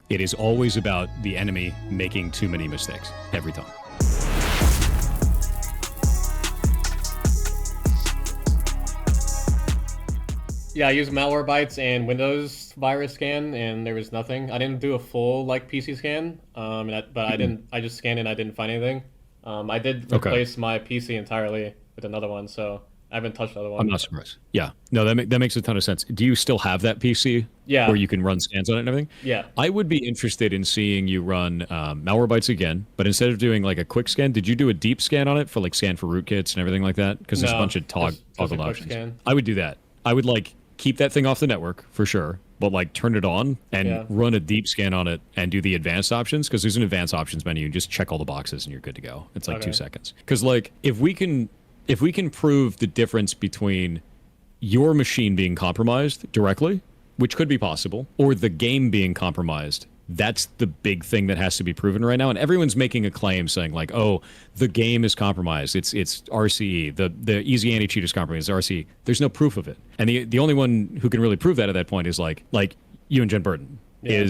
It is always about the enemy making too many mistakes every time. Yeah, I used Malwarebytes and Windows virus scan, and there was nothing. I didn't do a full like PC scan, but I didn't. I just scanned and I didn't find anything. I did Okay. replace my PC entirely with another one, so I haven't touched the other I'm one. not surprised. Yeah. No, that makes a ton of sense. Do you still have that PC Yeah, where you can run scans on it and everything? yeah. I would be interested in seeing you run Malwarebytes again, but instead of doing like a quick scan, did you do a deep scan on it for like scan for rootkits and everything like that? Because there's a No, bunch of just a toggled quick options. scan. I would do that. I would like keep that thing off the network for sure, but like turn it on and Yeah, run a deep scan on it and do the advanced options because there's an advanced options menu. You just check all the boxes and you're good to go. It's like okay. 2 seconds. Because like if we can prove the difference between your machine being compromised directly, which could be possible, or the game being compromised, that's the big thing that has to be proven right now. And everyone's making a claim saying like, "Oh, the game is compromised. It's RCE. The easy anti-cheat is compromised. It's RCE." There's no proof of it. And the only one who can really prove that at that point is like you and Jen Burton Yeah,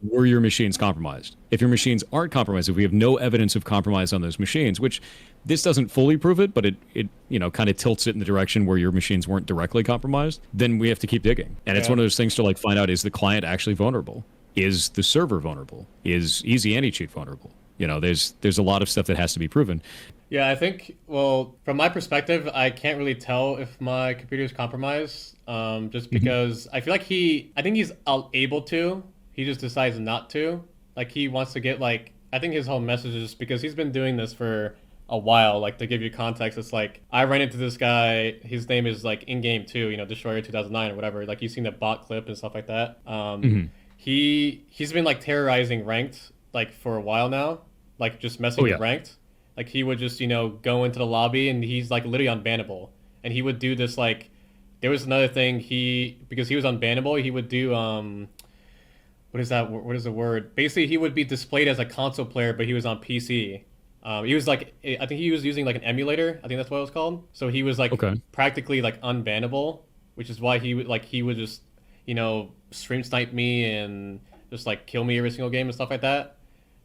were your machines compromised? If your machines aren't compromised, if we have no evidence of compromise on those machines, which this doesn't fully prove it, but it kind of tilts it in the direction where your machines weren't directly compromised, then we have to keep digging. And it's yeah. one of those things to like find out, is the client actually vulnerable? Is the server vulnerable? Is easy anti-cheat vulnerable? There's a lot of stuff that has to be proven. Yeah, I think, well, from my perspective, I can't really tell if my computer is compromised, just because I feel like I think he's able to, he just decides not to. Like, he wants to get, like, I think his whole message is because he's been doing this for a while. Like, to give you context, it's like, I ran into this guy, his name is, like, in-game too, Destroyer 2009 or whatever. Like, you've seen the bot clip and stuff like that. He's been, like, terrorizing ranked, like, for a while now, like, just messing Oh with yeah. ranked. Like he would just, go into the lobby and he's like literally unbannable. And he would do this like there was another thing because he was unbannable, he would do what is that what is the word? Basically he would be displayed as a console player but he was on PC. He was like I think he was using like an emulator, I think that's what it was called. So he was like Okay. practically like unbannable, which is why he would just, stream snipe me and just like kill me every single game and stuff like that.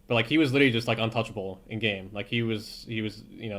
But like he was literally just like untouchable in game. Like he was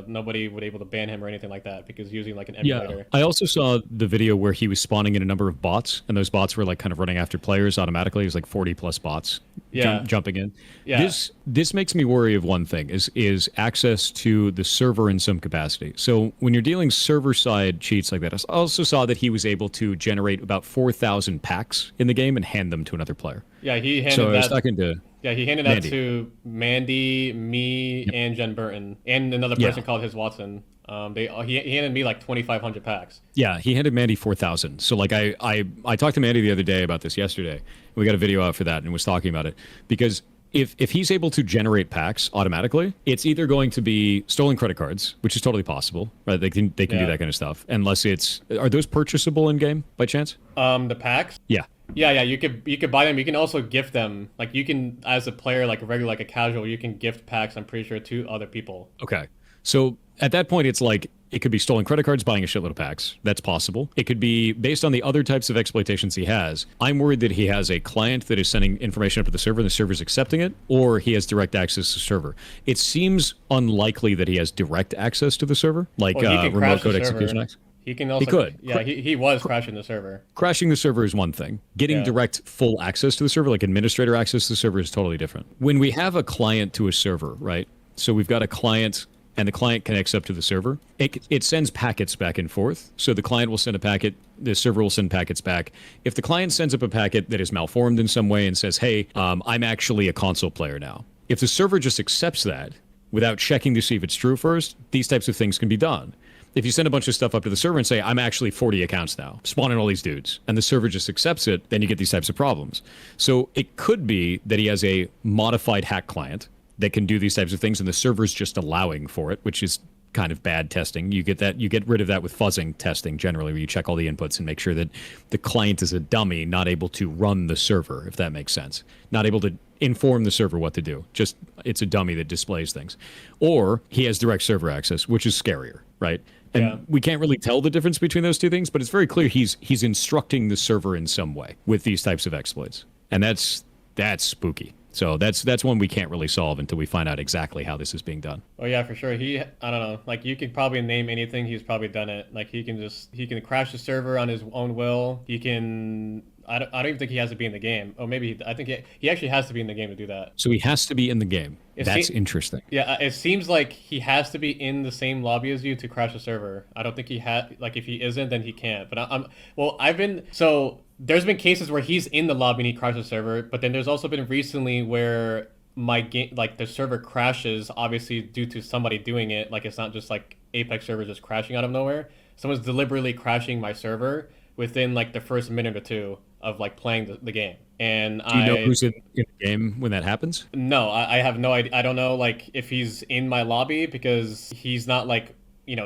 nobody would able to ban him or anything like that because he was using like an Yeah, emulator. I also saw the video where he was spawning in a number of bots, and those bots were like kind of running after players automatically. It was like 40 plus bots Yeah. jumping in. Yeah. This makes me worry of one thing is access to the server in some capacity. So when you're dealing server side cheats like that, I also saw that he was able to generate about 4,000 packs in the game and hand them to another player. Yeah, he handed So I was that talking to he handed that Mandy. to Mandy, me, and Jen Burton, and another Yeah. person called his Watson. He handed me like 2,500 packs. Yeah, he handed Mandy 4,000. So like I talked to Mandy the other day about this yesterday. We got a video out for that and was talking about it because if he's able to generate packs automatically, it's either going to be stolen credit cards, which is totally possible, right? They can do Yeah. that kind of stuff. Unless are those purchasable in game by chance? The packs. Yeah. Yeah, you could buy them. You can also gift them. Like you can, as a player, like a regular, like a casual, you can gift packs. I'm pretty sure to other people. Okay. So at that point, it's like it could be stolen credit cards, buying a shitload of packs. That's possible. It could be based on the other types of exploitations he has. I'm worried that he has a client that is sending information up to the server and the server's accepting it, or he has direct access to the server. It seems unlikely that he has direct access to the server, like Well, he can remote crash the code server. execution access. He can also. could. Yeah, he was crashing the server. Crashing the server is one thing. Getting Yeah. direct full access to the server, like administrator access to the server, is totally different. When we have a client to a server, right? So we've got a client and the client connects up to the server. It sends packets back and forth. So the client will send a packet, the server will send packets back. If the client sends up a packet that is malformed in some way and says, hey, I'm actually a console player now. If the server just accepts that without checking to see if it's true first, these types of things can be done. If you send a bunch of stuff up to the server and say, I'm actually 40 accounts now, spawning all these dudes, and the server just accepts it, then you get these types of problems. So it could be that he has a modified hack client that can do these types of things, and the server's just allowing for it, which is kind of bad testing. You get rid of that with fuzzing testing generally, where you check all the inputs and make sure that the client is a dummy, not able to run the server, if that makes sense. Not able to inform the server what to do. Just it's a dummy that displays things. Or he has direct server access, which is scarier, right? And Yeah. we can't really tell the difference between those two things, but it's very clear he's instructing the server in some way with these types of exploits. And that's That's spooky. So that's one we can't really solve until we find out exactly how this is being done. Oh yeah, for sure. I don't know. Like you could probably name anything. He's probably done it. Like he can crash the server on his own will. He can. I don't even think he has to be in the game. Oh, maybe I think he actually has to be in the game to do that. So he has to be in the game. It That's se- interesting. Yeah, it seems like he has to be in the same lobby as you to crash a server. I don't think he had like if he isn't, then he can't. But I'm well, I've been so there's been cases where he's in the lobby and he crashes a server, but then there's also been recently where my game like the server crashes obviously due to somebody doing it. Like it's not just like Apex server just crashing out of nowhere. Someone's deliberately crashing my server within like the first minute or two of like playing the game. And Do you know who's in the game when that happens? no, I have no idea. I don't know like if he's in my lobby because he's not like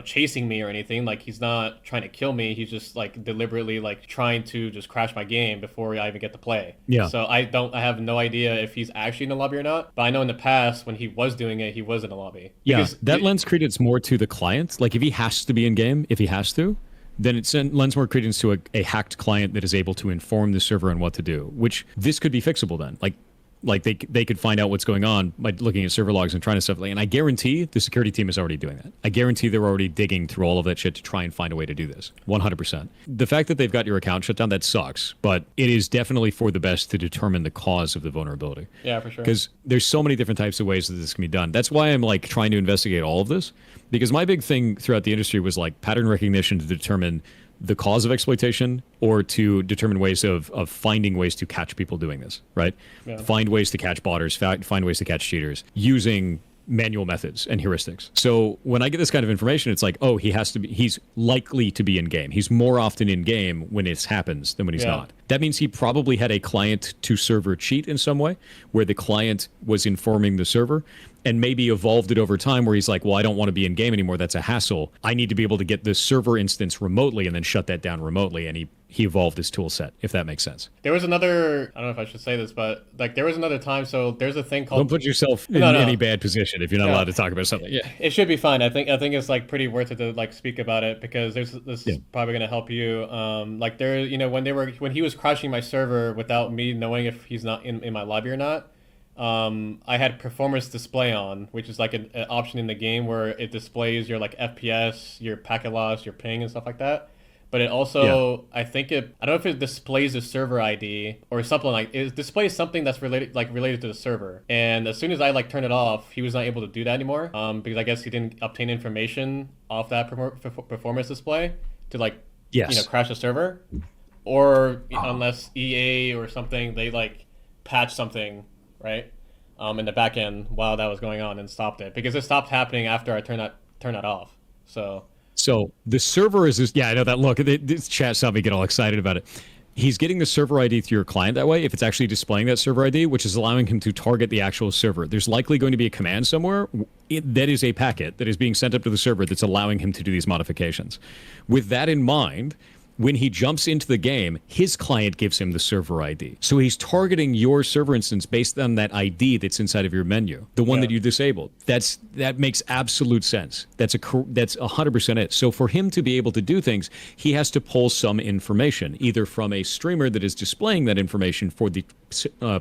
chasing me or anything. Like he's not trying to kill me. He's just like deliberately like trying to just crash my game before I even get to play. Yeah. So I have no idea if he's actually in the lobby or not. But I know in the past when he was doing it, he was in the lobby. Yeah, Because that lends credence more to the client. Like if he has to be in game, if he has to, then it lends more credence to a hacked client that is able to inform the server on what to do, which this could be fixable then. Like they could find out what's going on by looking at server logs and trying to stuff. And I guarantee the security team is already doing that. I guarantee they're already digging through all of that shit to try and find a way to do this. 100%. The fact that they've got your account shut down, that sucks. But it is definitely for the best to determine the cause of the vulnerability. yeah, for sure. Because there's so many different types of ways that this can be done. That's why I'm like trying to investigate all of this. Because my big thing throughout the industry was like pattern recognition to determine the cause of exploitation or to determine ways of finding ways to catch people doing this, right? Yeah. Find ways to catch botters, find ways to catch cheaters using manual methods and heuristics. So when I get this kind of information, it's like, oh, he's likely to be in game. He's more often in game when it happens than when he's Yeah. not. That means he probably had a client to server cheat in some way where the client was informing the server and maybe evolved it over time where he's like, well, I don't want to be in game anymore. That's a hassle. I need to be able to get this server instance remotely and then shut that down remotely. And he evolved his tool set, if that makes sense. There was another. I don't know if I should say this, but like there was another time. So there's a thing called. Don't put yourself in No, no. any bad position if you're not No. allowed to talk about something. Yeah. It should be fine. I think it's like pretty worth it to like speak about it because this is probably gonna help you. Like there, when he was crashing my server without me knowing if he's not in my lobby or not. I had performance display on, which is like an option in the game where it displays your like FPS, your packet loss, your ping, and stuff like that. But it also, I don't know if it displays the server ID or something like it displays something that's related to the server. And as soon as I like turn it off, he was not able to do that anymore. Because I guess he didn't obtain information off that performance display to like Yes. crash the server, or unless EA or something they like patch something right in the back end while that was going on and stopped it because it stopped happening after I turned that off. So the server is just, yeah, I know that. Look, this chat saw me get all excited about it. He's getting the server ID through your client that way, if it's actually displaying that server ID, which is allowing him to target the actual server. There's likely going to be a command somewhere that is a packet that is being sent up to the server that's allowing him to do these modifications. With that in mind, when he jumps into the game, his client gives him the server ID. So he's targeting your server instance based on that ID that's inside of your menu, the one that you disabled. That makes absolute sense. That's 100% it. So for him to be able to do things, he has to pull some information, either from a streamer that is displaying that information for the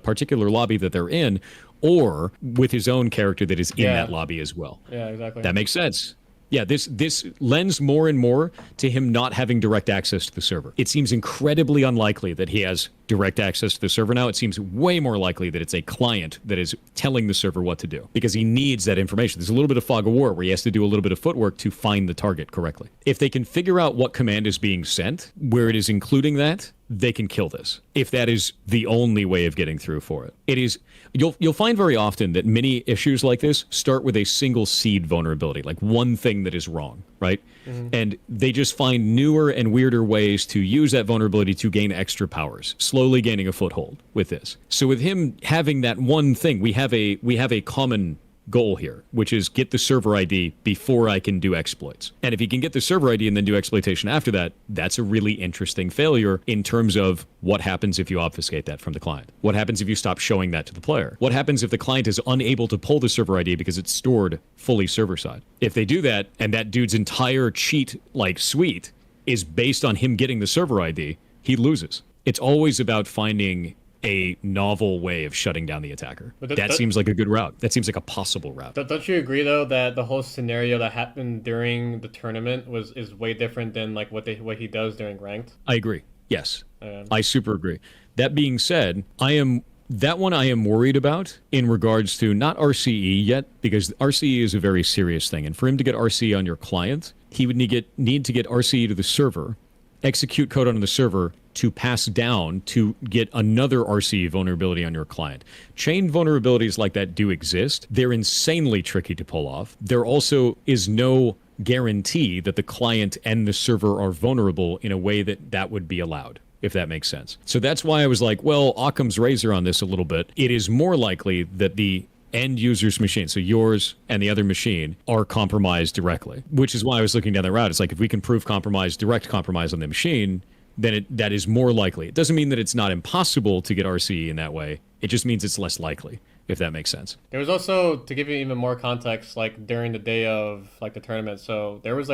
particular lobby that they're in, or with his own character that is in that lobby as well. Yeah, exactly. That makes sense. Yeah, this lends more and more to him not having direct access to the server. It seems incredibly unlikely that he has direct access to the server now. It seems way more likely that it's a client that is telling the server what to do because he needs that information. There's a little bit of fog of war where he has to do a little bit of footwork to find the target correctly. If they can figure out what command is being sent, where it is including that, they can kill this. If that is the only way of getting through for it. It is you'll find very often that many issues like this start with a single seed vulnerability, like one thing that is wrong, right? Mm-hmm. And they just find newer and weirder ways to use that vulnerability to gain extra powers, slowly gaining a foothold with this. So with him having that one thing, we have a common goal here, which is get the server ID before I can do exploits. And if he can get the server ID and then do exploitation after that, that's a really interesting failure in terms of what happens if you obfuscate that from the client. What happens if you stop showing that to the player? What happens if the client is unable to pull the server ID because it's stored fully server side? If they do that, and that dude's entire cheat like suite is based on him getting the server ID, he loses. It's always about finding a novel way of shutting down the attacker. But That seems like a good route. That seems like a possible route. Don't you agree though that the whole scenario that happened during the tournament is way different than like what he does during ranked? I agree. Yes. I super agree. That being said, that one I am worried about in regards to not RCE yet, because RCE is a very serious thing. And for him to get RCE on your client, he would need to get RCE to the server, execute code on the server to pass down to get another RCE vulnerability on your client. Chain vulnerabilities like that do exist. They're insanely tricky to pull off. There also is no guarantee that the client and the server are vulnerable in a way that would be allowed, if that makes sense. So that's why I was like, well, Occam's razor on this a little bit. It is more likely that the end user's machine, so yours and the other machine, are compromised directly, which is why I was looking down that route. It's like, if we can prove direct compromise on the machine, then that is more likely. It doesn't mean that it's not impossible to get RCE in that way. It just means it's less likely, if that makes sense. There was also, to give you even more context, like during the day of like the tournament, so there was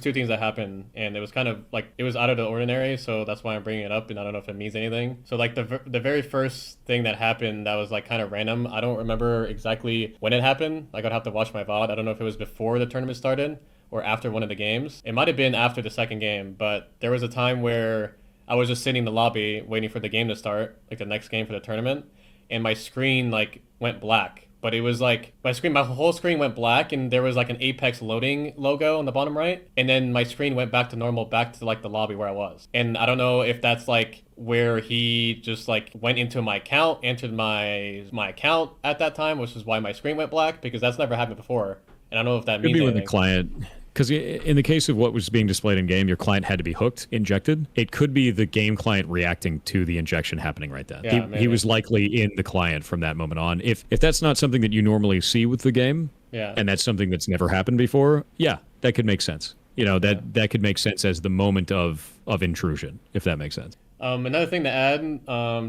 two things that happened, and it was kind of like, it was out of the ordinary, so that's why I'm bringing it up, and I don't know if it means anything. So like the very first thing that happened that was like kind of random, I don't remember exactly when it happened. Like, I'd have to watch my VOD. I don't know if it was before the tournament started or after one of the games. It might have been after the second game, but there was a time where I was just sitting in the lobby waiting for the game to start, like the next game for the tournament, and my screen like went black. But it was like my whole screen went black, and there was like an Apex loading logo on the bottom right, and then my screen went back to normal, back to like the lobby where I was. And I don't know if that's like where he just like went into my account, entered my account at that time, which is why my screen went black, because that's never happened before. And I don't know if that means anything. Could be with the client. Because in the case of what was being displayed in game, your client had to be injected. It could be the game client reacting to the injection happening right then. Yeah, he was likely in the client from that moment on. If that's not something that you normally see with the game, and that's something that's never happened before, that could make sense. That could make sense as the moment of intrusion, if that makes sense. Another thing to add,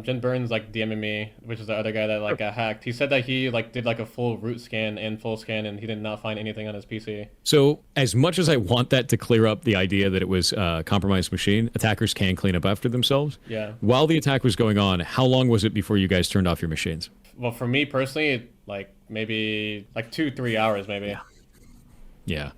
Jen Burns like DM'd me, which is the other guy that like got hacked. He said that he like did like a full root scan and full scan, and he did not find anything on his PC. So as much as I want that to clear up the idea that it was a compromised machine, attackers can clean up after themselves. Yeah. While the attack was going on, how long was it before you guys turned off your machines? Well, for me personally, like maybe like 2-3 hours, maybe. Yeah.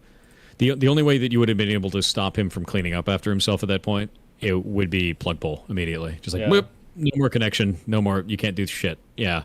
The only way that you would have been able to stop him from cleaning up after himself at that point, it would be plug pull immediately. Just like, whip, no more connection, no more, you can't do shit. Yeah.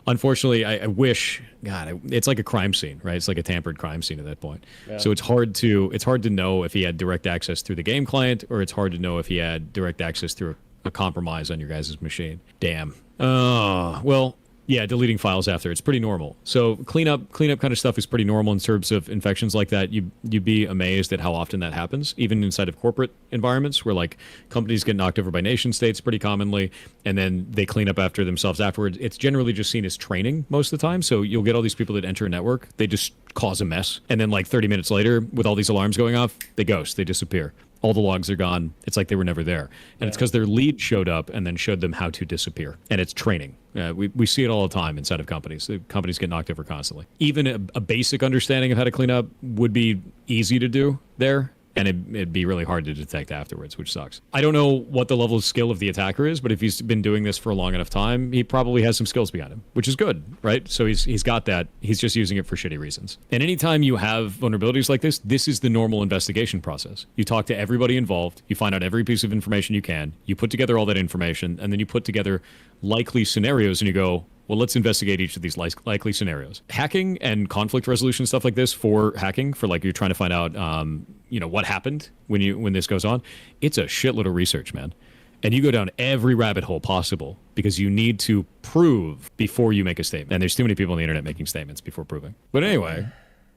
Unfortunately, I wish, God, it's like a crime scene, right? It's like a tampered crime scene at that point. Yeah. So it's hard to know if he had direct access through the game client, or it's hard to know if he had direct access through a compromise on your guys' machine. Damn. Well, yeah, deleting files after, it's pretty normal. So cleanup kind of stuff is pretty normal in terms of infections like that. You'd be amazed at how often that happens, even inside of corporate environments where like companies get knocked over by nation states pretty commonly, and then they clean up after themselves afterwards. It's generally just seen as training most of the time. So you'll get all these people that enter a network, they just cause a mess, and then like 30 minutes later, with all these alarms going off, they ghost, they disappear. All the logs are gone. It's like they were never there. And it's because their lead showed up and then showed them how to disappear. And it's training. We see it all the time inside of companies. The companies get knocked over constantly. Even a basic understanding of how to clean up would be easy to do there. And it'd be really hard to detect afterwards, which sucks. I don't know what the level of skill of the attacker is, but if he's been doing this for a long enough time, he probably has some skills behind him, which is good, right? So he's got that. He's just using it for shitty reasons. And anytime you have vulnerabilities like this is the normal investigation process. You talk to everybody involved, you find out every piece of information you can, you put together all that information, and then you put together likely scenarios, and you go, well, let's investigate each of these likely scenarios. Hacking and conflict resolution stuff like this for hacking, for like you're trying to find out, what happened when this goes on. It's a shitload of research, man. And you go down every rabbit hole possible because you need to prove before you make a statement. And there's too many people on the internet making statements before proving. But anyway,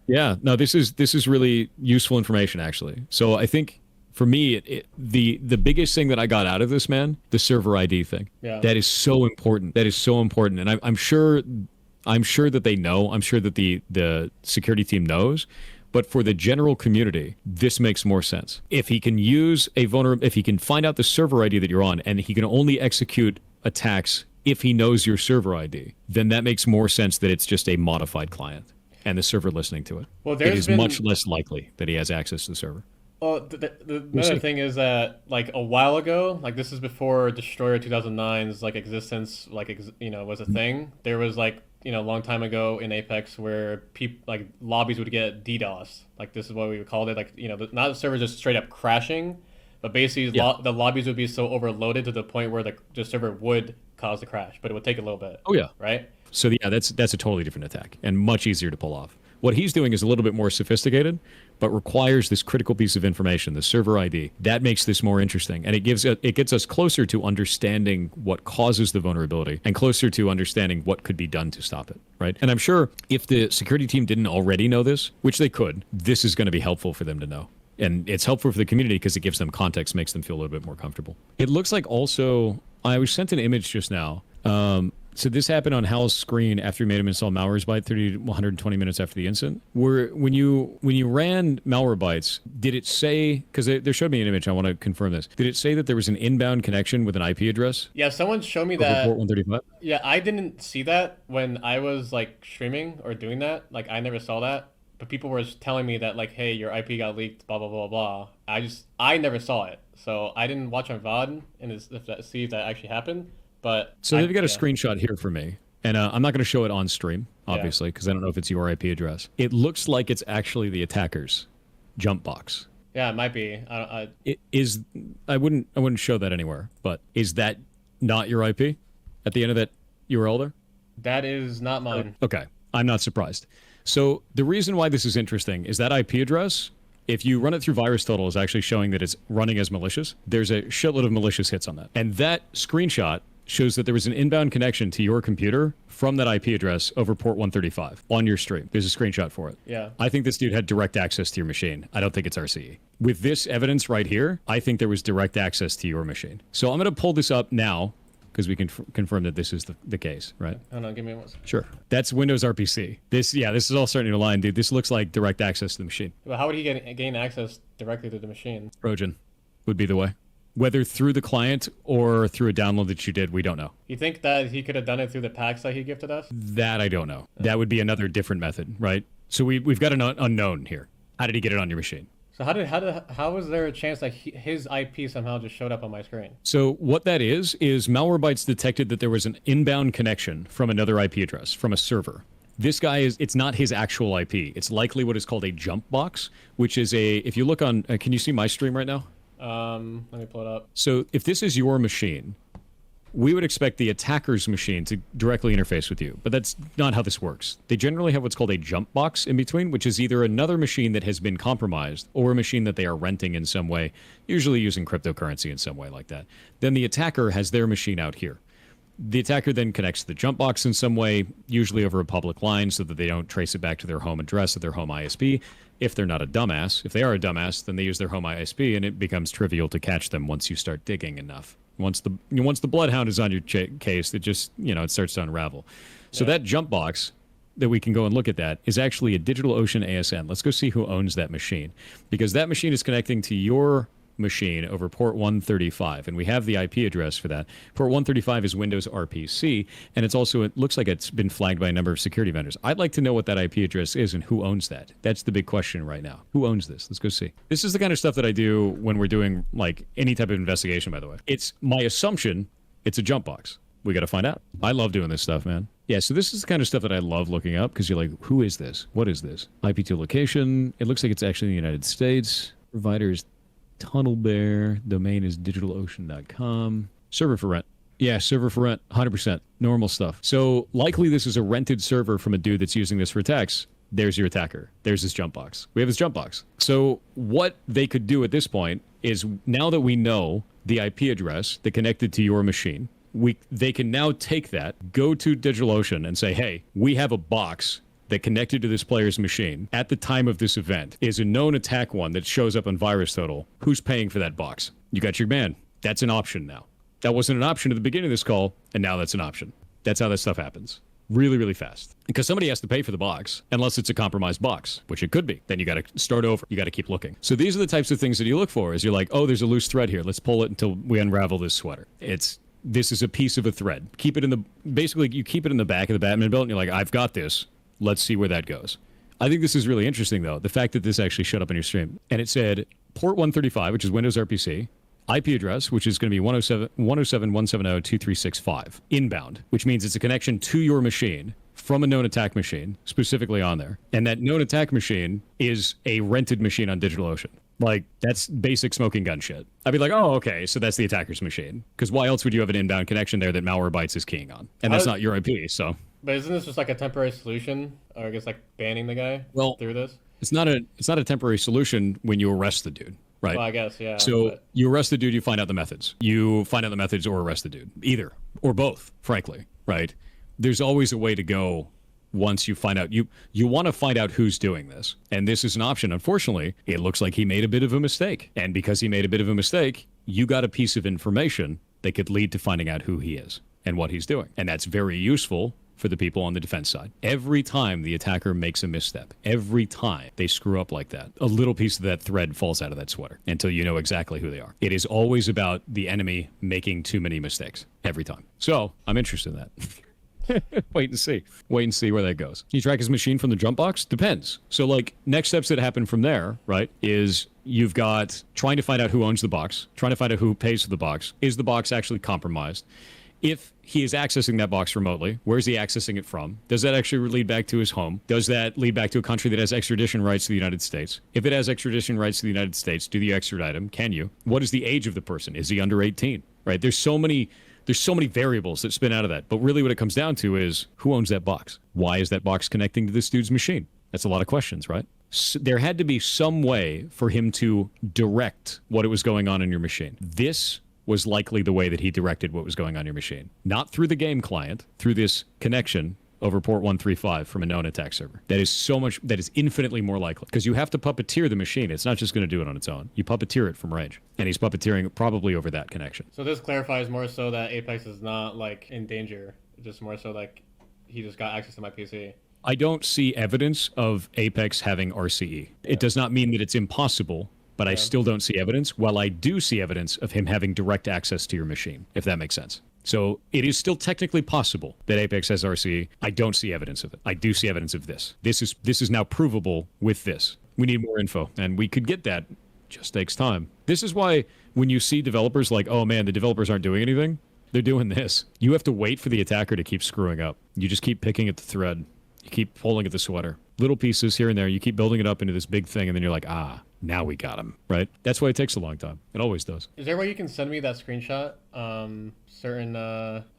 yeah, no, this is really useful information, actually. So I think for me, the biggest thing that I got out of this, man, the server ID thing. Yeah. That is so important. That is so important. And I'm sure that they know. I'm sure that the security team knows. But for the general community, this makes more sense. If he can if he can find out the server ID that you're on, and he can only execute attacks if he knows your server ID, then that makes more sense that it's just a modified client and the server listening to it. Well, it is much less likely that he has access to the server. Well, We'll another see. thing is that like a while ago, like this is before Destroyer 2009's like existence, like was a thing. There was like a long time ago in Apex where people like lobbies would get DDoS. Like this is what we would call it. Like not the servers just straight up crashing, but basically Yeah. the lobbies would be so overloaded to the point where the server would cause the crash, but it would take a little bit, Oh yeah. right? So yeah, that's a totally different attack and much easier to pull off. What he's doing is a little bit more sophisticated, but requires this critical piece of information, the server ID. That makes this more interesting, and it gets us closer to understanding what causes the vulnerability and closer to understanding what could be done to stop it, right? And I'm sure if the security team didn't already know this, which they could, this is going to be helpful for them to know. And it's helpful for the community because it gives them context, makes them feel a little bit more comfortable. It looks like also, I was sent an image just now. So this happened on Hal's screen after he made him install Malwarebytes 30 to 120 minutes after the incident. Where when you ran Malwarebytes, did it say, because there showed me an image, I want to confirm this. Did it say that there was an inbound connection with an IP address Yeah, someone showed me over that. port 135? Yeah, I didn't see that when I was like streaming or doing that. Like I never saw that. But people were telling me that like, hey, your IP got leaked, blah blah blah blah. I never saw it, so I didn't watch on VOD and see if that actually happened. But So they've got a yeah, screenshot here for me. And I'm not going to show it on stream, obviously, because I don't know if it's your IP address. It looks like it's actually the attacker's jump box. yeah, it might be. It is. I wouldn't show that anywhere. But is that not your IP at the end of that URL there? That is not mine. Okay, I'm not surprised. So the reason why this is interesting is that IP address, if you run it through VirusTotal, is actually showing that it's running as malicious. There's a shitload of malicious hits on that. And that screenshot shows that there was an inbound connection to your computer from that IP address over port 135 on your stream. There's a screenshot for it. Yeah. I think this dude had direct access to your machine. I don't think it's RCE. With this evidence right here, I think there was direct access to your machine. So I'm going to pull this up now because we can confirm that this is the case, right? Hold on, give me one second. Sure. That's Windows RPC. This is all starting to align, dude. This looks like direct access to the machine. Well, how would he gain access directly to the machine? Trojan would be the way. Whether through the client or through a download that you did, we don't know. You think that he could have done it through the packs that he gifted us? That I don't know. That would be another different method, right? So we've got an unknown here. How did he get it on your machine? So how was there a chance that his IP somehow just showed up on my screen? So what that is Malwarebytes detected that there was an inbound connection from another IP address, from a server. This guy it's not his actual IP. It's likely what is called a jump box, which is if you look on, can you see my stream right now? Let me pull it up. So if this is your machine, we would expect the attacker's machine to directly interface with you, but that's not how this works. They generally have what's called a jump box in between, which is either another machine that has been compromised or a machine that they are renting in some way, usually using cryptocurrency in some way like that. Then the attacker has their machine out here. The attacker then connects to the jump box in some way, usually over a public line so that they don't trace it back to their home address or their home ISP. If they're not a dumbass, if they are a dumbass, then they use their home ISP and it becomes trivial to catch them once you start digging enough. Once the bloodhound is on your case, it just, it starts to unravel. So that jump box that we can go and look at that is actually a DigitalOcean ASN. Let's go see who owns that machine, because that machine is connecting to your machine over port 135, and we have the IP address for that. Port 135 is Windows RPC, and it looks like it's been flagged by a number of security vendors. I'd like to know what that IP address is and who owns that. That's the big question right now. Who owns this? Let's go see. This is the kind of stuff that I do when we're doing like any type of investigation, by the way. It's my assumption it's a jump box. We got to find out. I love doing this stuff, man. Yeah, so this is the kind of stuff that I love looking up, because you're like, who is this? What is this? IP2 location. It looks like it's actually in the United States. Providers Tunnel Bear. Domain is digitalocean.com. Server for rent. Yeah, server for rent. 100%. Normal stuff. So likely this is a rented server from a dude that's using this for attacks. There's your attacker. There's his jump box. We have his jump box. So what they could do at this point is, now that we know the IP address that connected to your machine, they can now take that, go to DigitalOcean and say, hey, we have a box that connected to this player's machine at the time of this event, is a known attack one that shows up on VirusTotal. Who's paying for that box? You got your man. That's an option now. That wasn't an option at the beginning of this call, and now that's an option. That's how that stuff happens. Really, really fast. Because somebody has to pay for the box, unless it's a compromised box, which it could be. Then you got to start over. You got to keep looking. So these are the types of things that you look for, is you're like, oh, there's a loose thread here. Let's pull it until we unravel this sweater. This is a piece of a thread. Basically, you keep it in the back of the Batman belt, and you're like, I've got this. Let's see where that goes. I think this is really interesting, though, the fact that this actually showed up on your stream. And it said, port 135, which is Windows RPC, IP address, which is going to be 107.170.2365 inbound, which means it's a connection to your machine from a known attack machine specifically on there. And that known attack machine is a rented machine on DigitalOcean. Like, that's basic smoking gun shit. I'd be like, oh, okay, so that's the attacker's machine. Because why else would you have an inbound connection there that Malwarebytes is keying on? And that's not your IP, so. But isn't this just like a temporary solution? Or I guess like banning the guy through this? It's not a temporary solution when you arrest the dude. Right. Well, I guess, yeah. So you arrest the dude, you find out the methods. You find out the methods or arrest the dude. Either. Or both, frankly. Right? There's always a way to go once you find out. You want to find out who's doing this. And this is an option. Unfortunately, it looks like he made a bit of a mistake. And because he made a bit of a mistake, you got a piece of information that could lead to finding out who he is and what he's doing. And that's very useful for the people on the defense side. Every time the attacker makes a misstep, every time they screw up like that, a little piece of that thread falls out of that sweater until you know exactly who they are. It is always about the enemy making too many mistakes every time. So I'm interested in that. Wait and see. Wait and see where that goes. Can you track his machine from the jump box? Depends. So like next steps that happen from there, right, is you've got trying to find out who owns the box, trying to find out who pays for the box. Is the box actually compromised? If he is accessing that box remotely, where's he accessing it from? Does that actually lead back to his home? Does that lead back to a country that has extradition rights to the United States? If it has extradition rights to the United States, do you extradite him? Can you? What is the age of the person? Is he under 18? Right? There's so many variables that spin out of that. But really what it comes down to is who owns that box? Why is that box connecting to this dude's machine? That's a lot of questions, right? So there had to be some way for him to direct what was going on in your machine. This was likely the way that he directed what was going on in your machine. Not through the game client, through this connection over port 135 from a known attack server. That is infinitely more likely. Because you have to puppeteer the machine. It's not just going to do it on its own. You puppeteer it from range. And he's puppeteering it probably over that connection. So this clarifies more so that Apex is not like in danger. It's just more so like he just got access to my PC. I don't see evidence of Apex having RCE. It does not mean that it's impossible, but I still don't see evidence, while I do see evidence of him having direct access to your machine, if that makes sense. So it is still technically possible that Apex has RCE. I don't see evidence of it. I do see evidence of this. This is now provable with this. We need more info, and we could get that. Just takes time. This is why when you see developers like, oh man, the developers aren't doing anything, they're doing this. You have to wait for the attacker to keep screwing up. You just keep picking at the thread. You keep pulling at the sweater. Little pieces here and there. You keep building it up into this big thing, and then you're like, now we got him, right? That's why it takes a long time. It always does. Is there a way you can send me that screenshot? Certain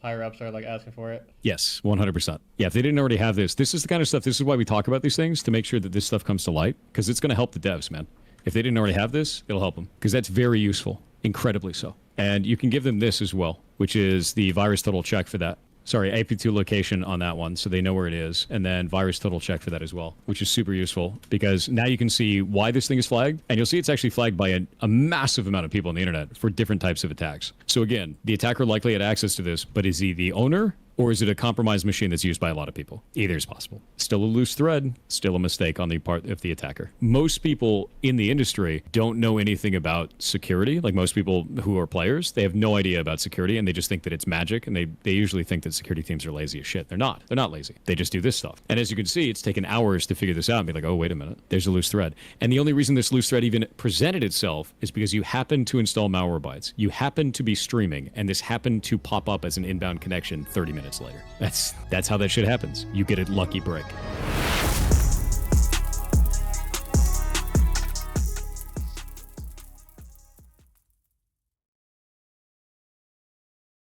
higher ups are like asking for it. Yes, 100%. Yeah, if they didn't already have this is the kind of stuff, this is why we talk about these things, to make sure that this stuff comes to light, because it's going to help the devs, man. If they didn't already have this, it'll help them, because that's very useful, incredibly so. And you can give them this as well, which is the virus total check for that. Sorry, AP2 location on that one, so they know where it is, and then virus total check for that as well, which is super useful, because now you can see why this thing is flagged, and you'll see it's actually flagged by a massive amount of people on the internet for different types of attacks. So again, the attacker likely had access to this, but is he the owner, or is it a compromised machine that's used by a lot of people? Either is possible. Still a loose thread, still a mistake on the part of the attacker. Most people in the industry don't know anything about security. Like most people who are players, they have no idea about security, and they just think that it's magic, and they usually think that security teams are lazy as shit. They're not. They're not lazy. They just do this stuff. And as you can see, it's taken hours to figure this out and be like, oh, wait a minute, there's a loose thread. And the only reason this loose thread even presented itself is because you happened to install Malwarebytes. You happened to be streaming, and this happened to pop up as an inbound connection 30 minutes later. That's how that shit happens. You get a lucky break.